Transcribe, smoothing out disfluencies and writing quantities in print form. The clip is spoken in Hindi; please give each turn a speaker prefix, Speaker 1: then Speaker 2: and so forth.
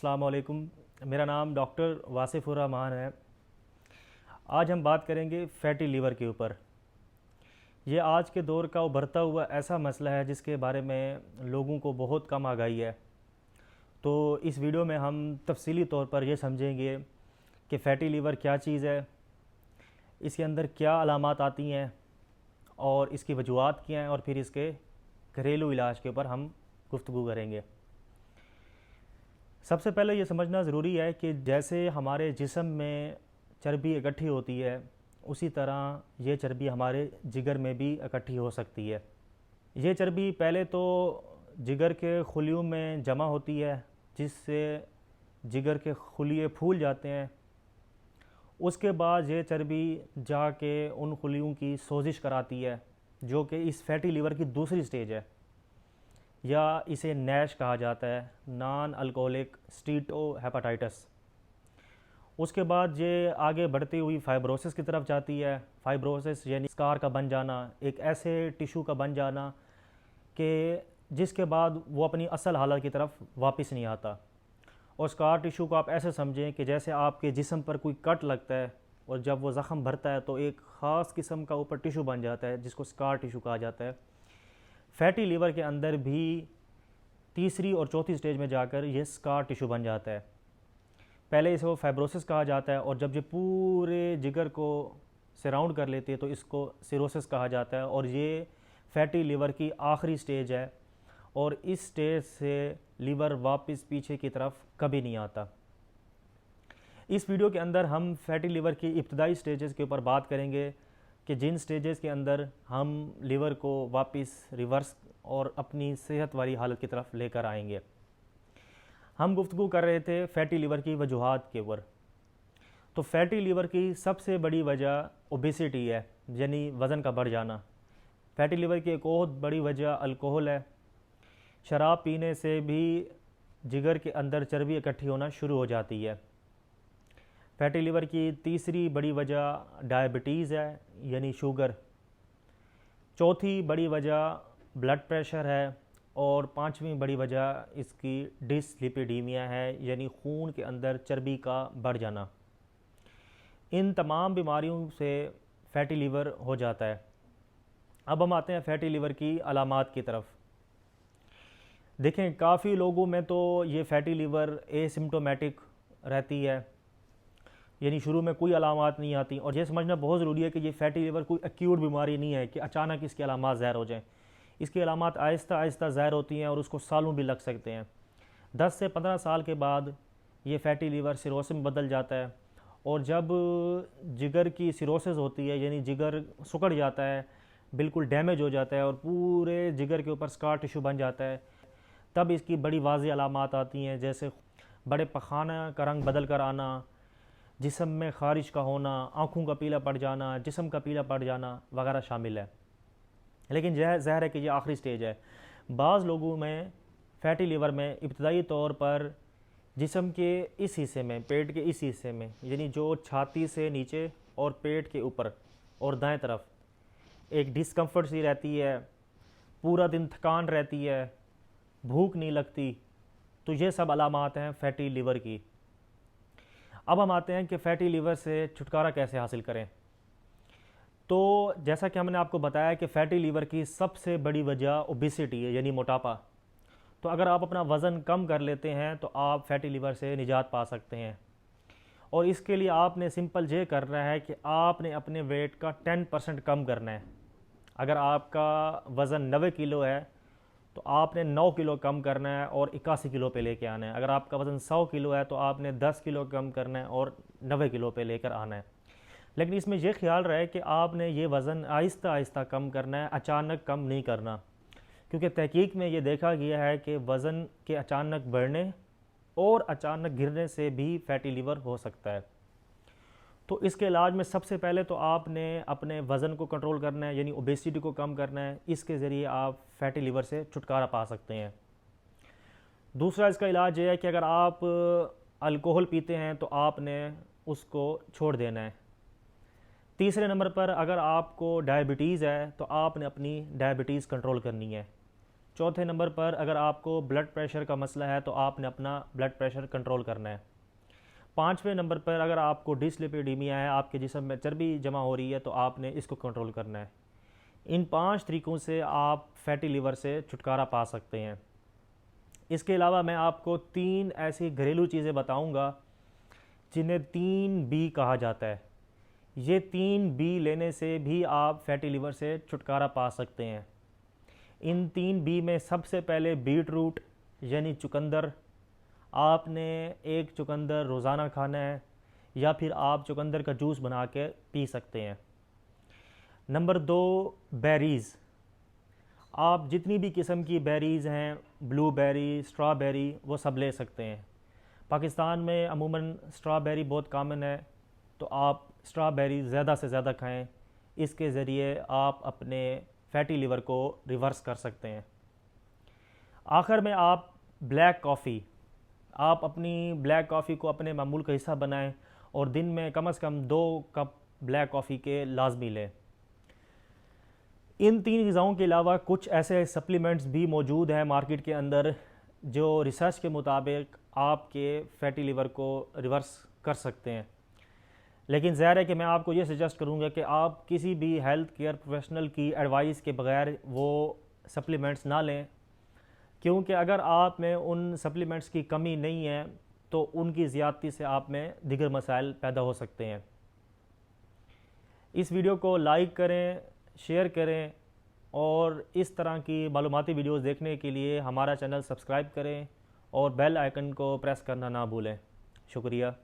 Speaker 1: अस्सलाम वालेकुम। मेरा नाम डॉक्टर वासिफ़ुर रहमान है। आज हम बात करेंगे फ़ैटी लीवर के ऊपर। ये आज के दौर का उभरता हुआ ऐसा मसला है जिसके बारे में लोगों को बहुत कम आगाही है। तो इस वीडियो में हम तफसीली तौर पर यह समझेंगे कि फ़ैटी लीवर क्या चीज़ है, इसके अंदर क्या अलामात आती हैं और इसकी वजूहात क्या हैं, और फिर इसके घरेलू इलाज के ऊपर हम गुफ्तगू करेंगे। सबसे पहले ये समझना ज़रूरी है कि जैसे हमारे जिस्म में चर्बी इकट्ठी होती है, उसी तरह ये चर्बी हमारे जिगर में भी इकट्ठी हो सकती है। ये चर्बी पहले तो जिगर के खुलियों में जमा होती है, जिससे जिगर के खुलिये फूल जाते हैं। उसके बाद ये चर्बी जाके उन खुलियों की सोजिश कराती है, जो कि इस फैटी लीवर की दूसरी स्टेज है, या इसे नैश कहा जाता है, नॉन अल्कोहलिक स्टीटोहेपेटाइटिस। उसके बाद ये आगे बढ़ती हुई फाइब्रोसिस की तरफ जाती है। फाइब्रोसिस यानी स्कार का बन जाना, एक ऐसे टिशू का बन जाना कि जिसके बाद वो अपनी असल हालत की तरफ वापस नहीं आता। और स्कार टिशू को आप ऐसे समझें कि जैसे आपके जिस्म पर कोई कट लगता है और जब वो ज़ख़म भरता है तो एक ख़ास किस्म का ऊपर टिशू बन जाता है, जिसको स्कार टिशू कहा जाता है। फैटी लीवर के अंदर भी तीसरी और चौथी स्टेज में जाकर ये स्कार टिशू बन जाता है। पहले इसे वो फाइब्रोसिस कहा जाता है, और जब ये पूरे जिगर को सराउंड कर लेती है तो इसको सिरोसिस कहा जाता है। और ये फैटी लीवर की आखिरी स्टेज है, और इस स्टेज से लीवर वापस पीछे की तरफ कभी नहीं आता। इस वीडियो के अंदर हम फैटी लीवर की इब्तदाई स्टेजेस के ऊपर बात करेंगे कि जिन स्टेजेस के अंदर हम लीवर को वापस रिवर्स और अपनी सेहत वाली हालत की तरफ लेकर आएंगे। हम गुफ्तगू कर रहे थे फ़ैटी लीवर की वजूहात के ऊपर। तो फ़ैटी लीवर की सबसे बड़ी वजह ओबेसिटी है, यानी वज़न का बढ़ जाना। फ़ैटी लीवर की एक और बड़ी वजह अल्कोहल है। शराब पीने से भी जिगर के अंदर चर्बी इकट्ठी होना शुरू हो जाती है। फ़ैटी लीवर की तीसरी बड़ी वजह डायबिटीज़ है, यानी शुगर। चौथी बड़ी वजह ब्लड प्रेशर है, और पांचवी बड़ी वजह इसकी डिसलिपिडीमिया है, यानी खून के अंदर चर्बी का बढ़ जाना। इन तमाम बीमारियों से फ़ैटी लीवर हो जाता है। अब हम आते हैं फ़ैटी लीवर की अलामात की तरफ। देखें, काफ़ी लोगों में तो ये फ़ैटी लीवर एसिम्टोमेटिक रहती है, यानी शुरू में कोई अलामात नहीं आती। और ये समझना बहुत ज़रूरी है कि ये फ़ैटी लीवर कोई एक्यूट बीमारी नहीं है कि अचानक इसकी अलामात ज़ाहिर हो जाएँ। इसकी अलामात आहिस्ता आहिस्ता ज़ाहिर होती हैं और उसको सालों भी लग सकते हैं। 10 से 15 साल के बाद ये फ़ैटी लीवर सिरोसिस में बदल जाता है। और जब जिगर की सिरोसिस होती है, यानी जिगर सिकुड़ जाता है, बिल्कुल डैमेज हो जाता है और पूरे जिगर के ऊपर स्कार टिशू बन जाता है, तब इसकी बड़ी वाज़ेह अलामात आती हैं, जैसे बड़े पखाना का रंग बदल कर आना, जिस्म में ख़ारिश का होना, आँखों का पीला पड़ जाना, जिस्म का पीला पड़ जाना वगैरह शामिल है। लेकिन यह ज़ाहिर है कि यह आखिरी स्टेज है। बाज़ लोगों में फ़ैटी लीवर में इब्तदाई तौर पर जिस्म के इस हिस्से में, पेट के इस हिस्से में, यानी जो छाती से नीचे और पेट के ऊपर और दाएं तरफ एक डिस्कम्फर्ट सी रहती है, पूरा दिन थकान रहती है, भूख नहीं लगती। तो ये सब अलामात हैं फ़ैटी लीवर की। अब हम आते हैं कि फ़ैटी लीवर से छुटकारा कैसे हासिल करें। तो जैसा कि हमने आपको बताया कि फ़ैटी लीवर की सबसे बड़ी वजह ओबेसिटी है, यानी मोटापा। तो अगर आप अपना वज़न कम कर लेते हैं तो आप फ़ैटी लीवर से निजात पा सकते हैं। और इसके लिए आपने सिंपल ये करना है कि आपने अपने वेट का 10% कम करना है। अगर आपका वज़न 90 किलो है तो आपने 9 किलो कम करना है और 81 किलो पे लेके आना है। अगर आपका वज़न 100 किलो है तो आपने 10 किलो कम करना है और 90 किलो पे लेकर आना है। लेकिन इसमें यह ख्याल रहे कि आपने ये वज़न आहिस्ता आहिस्ता कम करना है, अचानक कम नहीं करना। क्योंकि तहकीक में ये देखा गया है कि वज़न के अचानक बढ़ने और अचानक गिरने से भी फ़ैटी लीवर हो सकता है। तो इसके इलाज में सबसे पहले तो आपने अपने वज़न को कंट्रोल करना है, यानी ओबेसिटी को कम करना है। इसके ज़रिए आप फ़ैटी लीवर से छुटकारा पा सकते हैं। दूसरा इसका इलाज ये है कि अगर आप अल्कोहल पीते हैं तो आपने उसको छोड़ देना है। तीसरे नंबर पर अगर आपको डायबिटीज़ है तो आपने अपनी डायबिटीज़ कंट्रोल करनी है। चौथे नंबर पर अगर आपको ब्लड प्रेशर का मसला है तो आपने अपना ब्लड प्रेशर कंट्रोल करना है। पाँचवें नंबर पर अगर आपको डिस्लिपिडीमिया है, आपके जिस्म में चर्बी जमा हो रही है, तो आपने इसको कंट्रोल करना है। इन 5 तरीक़ों से आप फैटी लिवर से छुटकारा पा सकते हैं। इसके अलावा मैं आपको 3 ऐसी घरेलू चीज़ें बताऊंगा जिन्हें 3B कहा जाता है। ये 3B लेने से भी आप फैटी लिवर से छुटकारा पा सकते हैं। इन 3B में सबसे पहले बीट रूट यानी चुकंदर। आपने एक चुकंदर रोज़ाना खाना है या फिर आप चुकंदर का जूस बना के पी सकते हैं। Number 2, berries. आप जितनी भी किस्म की बेरीज़ हैं, ब्लूबेरी, स्ट्रॉबेरी, वो सब ले सकते हैं। पाकिस्तान में अमूमन स्ट्रॉबेरी बहुत कॉमन है, तो आप स्ट्रॉबेरी ज़्यादा से ज़्यादा खाएं। इसके ज़रिए आप अपने फैटी लिवर को रिवर्स कर सकते हैं। आखिर में आप ब्लैक कॉफ़ी, आप अपनी ब्लैक कॉफ़ी को अपने मामूल का हिस्सा बनाएं और दिन में कम से कम 2 कप ब्लैक कॉफ़ी के लाजमी लें। इन 3 ग़िज़ाओं के अलावा कुछ ऐसे सप्लीमेंट्स भी मौजूद हैं मार्केट के अंदर जो रिसर्च के मुताबिक आपके फैटी लिवर को रिवर्स कर सकते हैं। लेकिन ज़ाहिर है कि मैं आपको ये सजेस्ट करूँगा कि आप किसी भी हेल्थ केयर प्रोफेशनल की एडवाइस के बगैर वो सप्लीमेंट्स ना लें, क्योंकि अगर आप में उन सप्लीमेंट्स की कमी नहीं है तो उनकी ज़्यादती से आप में दीगर मसाइल पैदा हो सकते हैं। इस वीडियो को लाइक करें, शेयर करें और इस तरह की मालूमाती वीडियोज़ देखने के लिए हमारा चैनल सब्सक्राइब करें और बेल आइकन को प्रेस करना ना भूलें। शुक्रिया।